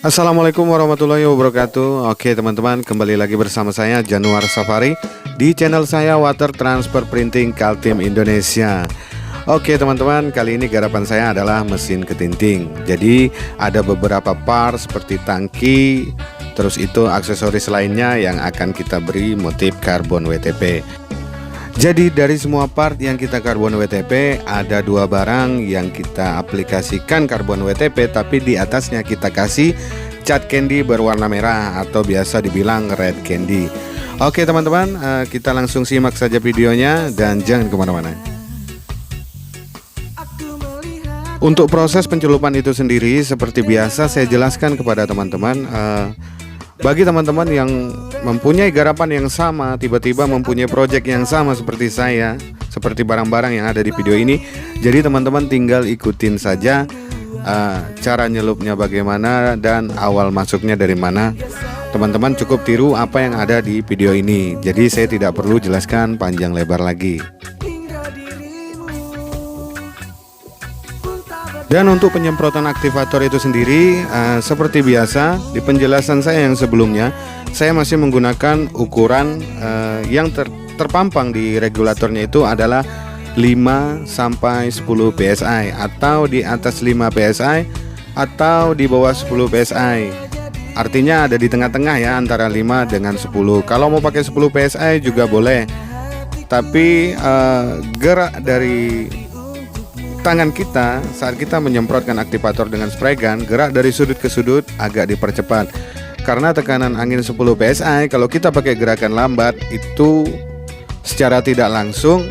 Assalamualaikum warahmatullahi wabarakatuh. Oke teman-teman, kembali lagi bersama saya Januar Safari di channel saya Water Transfer Printing Kaltim Indonesia. Oke teman-teman, kali ini garapan saya adalah mesin ketinting. Jadi ada beberapa part seperti tangki, terus itu aksesoris lainnya yang akan kita beri motif karbon WTP. Jadi dari semua part yang kita karbon WTP, ada dua barang yang kita aplikasikan karbon WTP, tapi di atasnya kita kasih cat candy berwarna merah atau biasa dibilang red candy. Oke teman-teman, kita langsung simak saja videonya dan jangan kemana-mana. Untuk proses pencelupan itu sendiri, seperti biasa saya jelaskan kepada teman-teman. Bagi teman-teman yang mempunyai garapan yang sama, tiba-tiba mempunyai project yang sama seperti saya, seperti barang-barang yang ada di video ini, jadi teman-teman tinggal ikutin saja cara nyelupnya bagaimana dan awal masuknya dari mana. Teman-teman cukup tiru apa yang ada di video ini, jadi saya tidak perlu jelaskan panjang lebar lagi. Dan untuk penyemprotan aktivator itu sendiri, seperti biasa di penjelasan saya yang sebelumnya, saya masih menggunakan ukuran yang terpampang di regulatornya itu adalah 5 sampai 10 PSI, atau di atas 5 PSI atau di bawah 10 PSI. Artinya ada di tengah-tengah ya, antara 5 dengan 10. Kalau mau pakai 10 PSI juga boleh, tapi gerak dari tangan kita saat kita menyemprotkan aktivator dengan spray gun, gerak dari sudut ke sudut agak dipercepat karena tekanan angin 10 PSI. Kalau kita pakai gerakan lambat, itu secara tidak langsung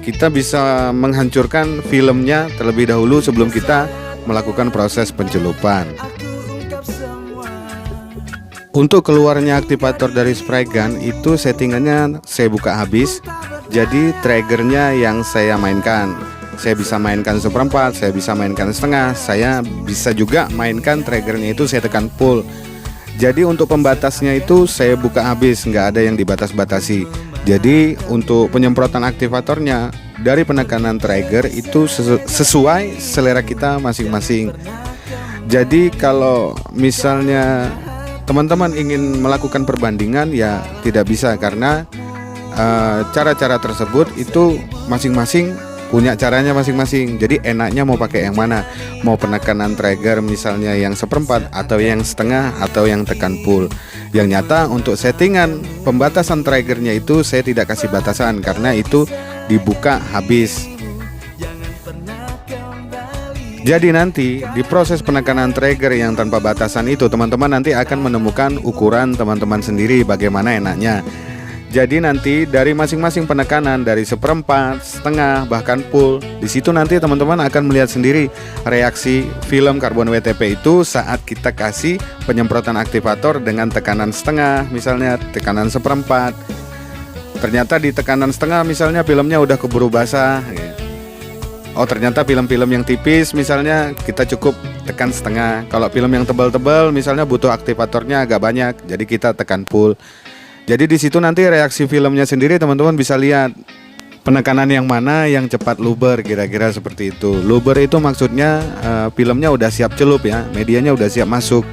kita bisa menghancurkan filmnya terlebih dahulu sebelum kita melakukan proses pencelupan. Untuk keluarnya aktivator dari spray gun itu settingannya saya buka habis, jadi triggernya yang saya mainkan. Saya bisa mainkan seperempat, saya bisa mainkan setengah, saya bisa juga mainkan triggernya itu saya tekan full. Jadi untuk pembatasnya itu saya buka habis, nggak ada yang dibatas-batasi. Jadi untuk penyemprotan aktivatornya dari penekanan trigger itu sesuai selera kita masing-masing. Jadi kalau misalnya teman-teman ingin melakukan perbandingan, ya tidak bisa, karena cara-cara tersebut itu masing-masing punya caranya masing-masing. Jadi enaknya mau pakai yang mana, mau penekanan trigger misalnya yang seperempat atau yang setengah atau yang tekan full. Yang nyata untuk settingan pembatasan triggernya itu saya tidak kasih batasan karena itu dibuka habis. Jadi nanti di proses penekanan trigger yang tanpa batasan itu, teman-teman nanti akan menemukan ukuran teman-teman sendiri bagaimana enaknya. Jadi nanti dari masing-masing penekanan, dari seperempat, setengah, bahkan full, di situ nanti teman-teman akan melihat sendiri reaksi film karbon WTP itu saat kita kasih penyemprotan aktivator dengan tekanan setengah, misalnya tekanan seperempat. Ternyata di tekanan setengah misalnya filmnya udah keburu basah. Oh ternyata film-film yang tipis misalnya kita cukup tekan setengah. Kalau film yang tebal-tebal misalnya butuh aktivatornya agak banyak, jadi kita tekan full. Jadi di situ nanti reaksi filmnya sendiri teman-teman bisa lihat penekanan yang mana yang cepat luber, kira-kira seperti itu. Luber itu maksudnya filmnya udah siap celup ya, medianya udah siap masuk.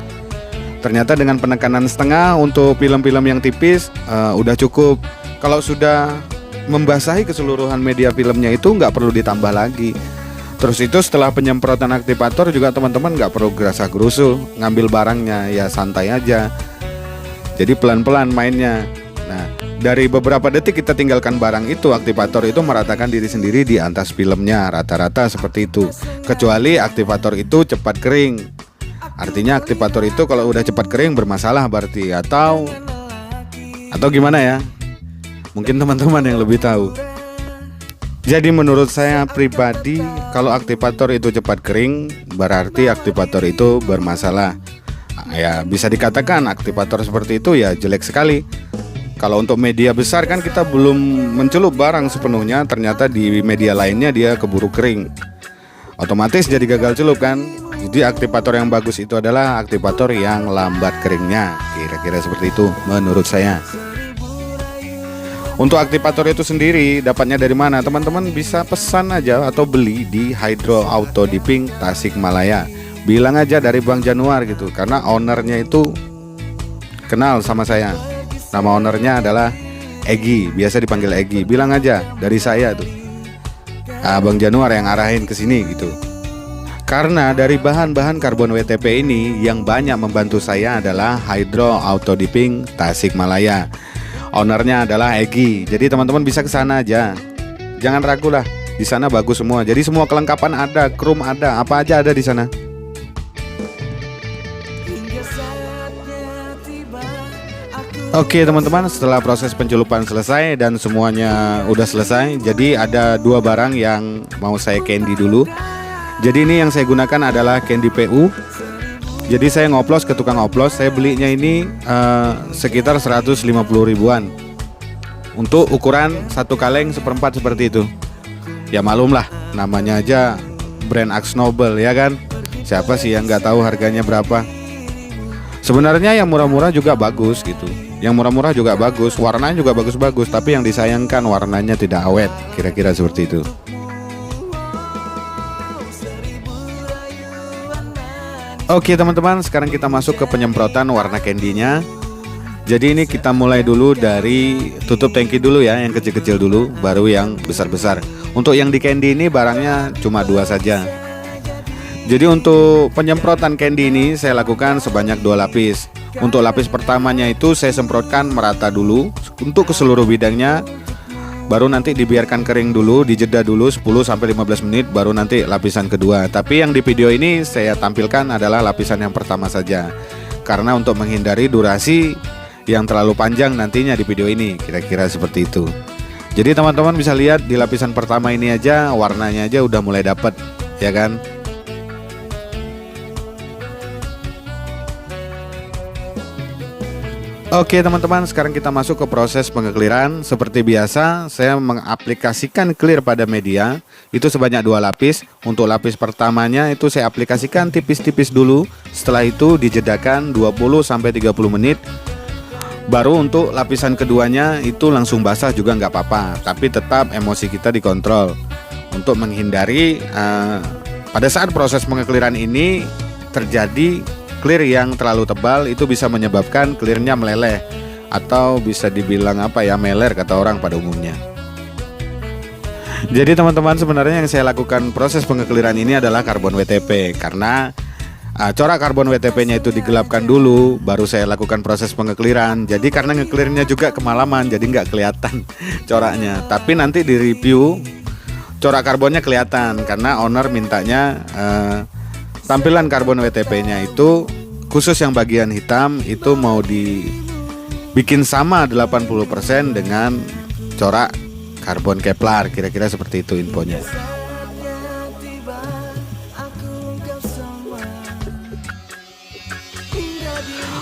Ternyata dengan penekanan setengah untuk film-film yang tipis udah cukup. Kalau sudah membasahi keseluruhan media filmnya itu nggak perlu ditambah lagi. Terus itu setelah penyemprotan aktivator juga teman-teman nggak perlu gerasa-gerusu ngambil barangnya, ya santai aja. Jadi pelan-pelan mainnya. Nah, dari beberapa detik kita tinggalkan barang itu, aktivator itu meratakan diri sendiri di atas filmnya, rata-rata seperti itu. Kecuali aktivator itu cepat kering. Artinya aktivator itu kalau udah cepat kering bermasalah berarti, atau gimana ya? Mungkin teman-teman yang lebih tahu. Jadi menurut saya pribadi, kalau aktivator itu cepat kering berarti aktivator itu bermasalah. Ya bisa dikatakan aktivator seperti itu ya jelek sekali. Kalau untuk media besar kan kita belum mencelup barang sepenuhnya, ternyata di media lainnya dia keburu kering, otomatis jadi gagal celup kan. Jadi aktivator yang bagus itu adalah aktivator yang lambat keringnya, kira-kira seperti itu menurut saya. Untuk aktivator itu sendiri dapatnya dari mana? Teman-teman bisa pesan aja atau beli di Hydro Auto Dipping Tasikmalaya. bilang aja dari Bang Januar gitu, karena ownernya itu kenal sama saya. Nama ownernya adalah Egi, biasa dipanggil Egi. Bilang aja dari saya tuh, Bang Januar yang arahin ke sini gitu. Karena dari bahan-bahan karbon WTP ini yang banyak membantu saya adalah Hydro Auto Dipping Tasikmalaya. Ownernya adalah Egi. Jadi teman-teman bisa ke sana aja. Jangan ragu lah, di sana bagus semua. Jadi semua kelengkapan ada, krum ada, apa aja ada di sana. Oke teman-teman, setelah proses pencelupan selesai dan semuanya udah selesai, jadi ada dua barang yang mau saya candy dulu. Jadi ini yang saya gunakan adalah candy PU. Jadi saya ngoplos ke tukang oplos. Saya belinya ini sekitar 150 ribuan untuk ukuran satu kaleng seperempat seperti itu. Ya malum lah, namanya aja brand Axe Nobel ya kan. Siapa sih yang nggak tahu harganya berapa? Sebenarnya yang murah-murah juga bagus gitu. Yang murah-murah juga bagus, warnanya juga bagus-bagus. Tapi yang disayangkan warnanya tidak awet. Kira-kira seperti itu. Oke teman-teman, sekarang kita masuk ke penyemprotan warna candy-nya. Jadi ini kita mulai dulu dari tutup tangki dulu ya, yang kecil-kecil dulu, baru yang besar-besar. Untuk yang di candy ini barangnya cuma 2 saja. Jadi untuk penyemprotan candy ini saya lakukan sebanyak 2 lapis. Untuk lapis pertamanya itu saya semprotkan merata dulu untuk ke seluruh bidangnya. Baru nanti dibiarkan kering dulu, dijeda dulu 10-15 menit, baru nanti lapisan kedua. Tapi yang di video ini saya tampilkan adalah lapisan yang pertama saja, karena untuk menghindari durasi yang terlalu panjang nantinya di video ini, kira-kira seperti itu. Jadi teman-teman bisa lihat di lapisan pertama ini aja warnanya aja udah mulai dapet, ya kan. Oke teman-teman, sekarang kita masuk ke proses pengekliran. Seperti biasa, saya mengaplikasikan clear pada media itu sebanyak 2 lapis. Untuk lapis pertamanya itu saya aplikasikan tipis-tipis dulu. Setelah itu dijedakan 20-30 menit. Baru untuk lapisan keduanya itu langsung basah juga nggak apa-apa, tapi tetap emosi kita dikontrol untuk menghindari pada saat proses pengekliran ini terjadi clear yang terlalu tebal. Itu bisa menyebabkan clearnya meleleh atau bisa dibilang apa ya, meler kata orang pada umumnya. Jadi teman-teman, sebenarnya yang saya lakukan proses pengekliran ini adalah karbon WTP, karena corak karbon WTP-nya itu digelapkan dulu, baru saya lakukan proses pengekliran. Jadi karena ngeklirnya juga kemalaman, jadi nggak kelihatan coraknya. Tapi nanti di review corak karbonnya kelihatan, karena owner mintanya tampilan karbon WTP-nya itu khusus yang bagian hitam itu mau dibikin sama 80% dengan corak karbon Kevlar, kira-kira seperti itu infonya.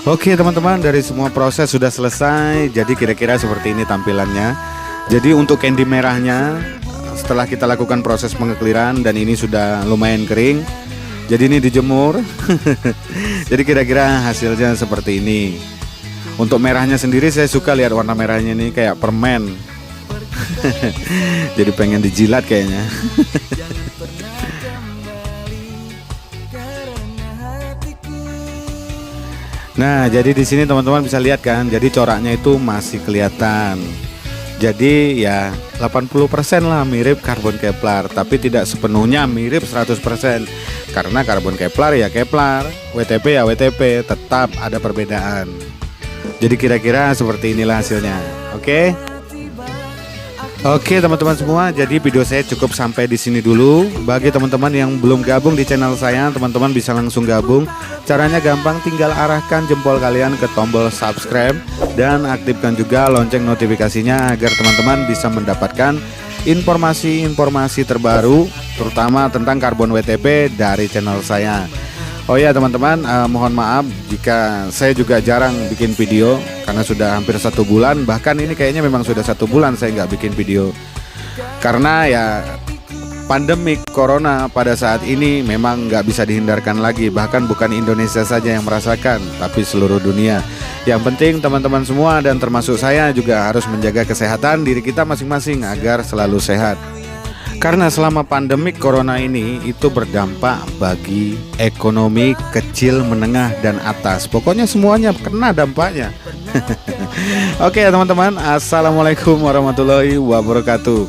Oke teman-teman, dari semua proses sudah selesai. Jadi kira-kira seperti ini tampilannya. Jadi untuk candy merahnya setelah kita lakukan proses pengekliran dan ini sudah lumayan kering, jadi ini dijemur. Jadi kira-kira hasilnya seperti ini. Untuk merahnya sendiri saya suka lihat warna merahnya ini kayak permen. Jadi pengen dijilat kayaknya. Nah, jadi di sini teman-teman bisa lihat kan, jadi coraknya itu masih kelihatan. Jadi ya 80% lah mirip karbon Kevlar, tapi tidak sepenuhnya mirip 100%. Karena karbon Kevlar ya Kevlar, WTP ya WTP, tetap ada perbedaan. Jadi kira-kira seperti inilah hasilnya. Oke? Oke teman-teman semua, jadi video saya cukup sampai di sini dulu. Bagi teman-teman yang belum gabung di channel saya, teman-teman bisa langsung gabung. Caranya gampang, tinggal arahkan jempol kalian ke tombol subscribe dan aktifkan juga lonceng notifikasinya agar teman-teman bisa mendapatkan informasi-informasi terbaru, terutama tentang karbon WTP dari channel saya. Oh ya teman-teman, mohon maaf jika saya juga jarang bikin video karena sudah hampir 1 bulan, bahkan ini kayaknya memang sudah 1 bulan saya nggak bikin video. Karena ya pandemik corona pada saat ini memang nggak bisa dihindarkan lagi, bahkan bukan Indonesia saja yang merasakan, tapi seluruh dunia. Yang penting teman-teman semua dan termasuk saya juga harus menjaga kesehatan diri kita masing-masing agar selalu sehat. Karena selama pandemik corona ini itu berdampak bagi ekonomi kecil, menengah, dan atas. Pokoknya semuanya kena dampaknya. Oke teman-teman, assalamualaikum warahmatullahi wabarakatuh.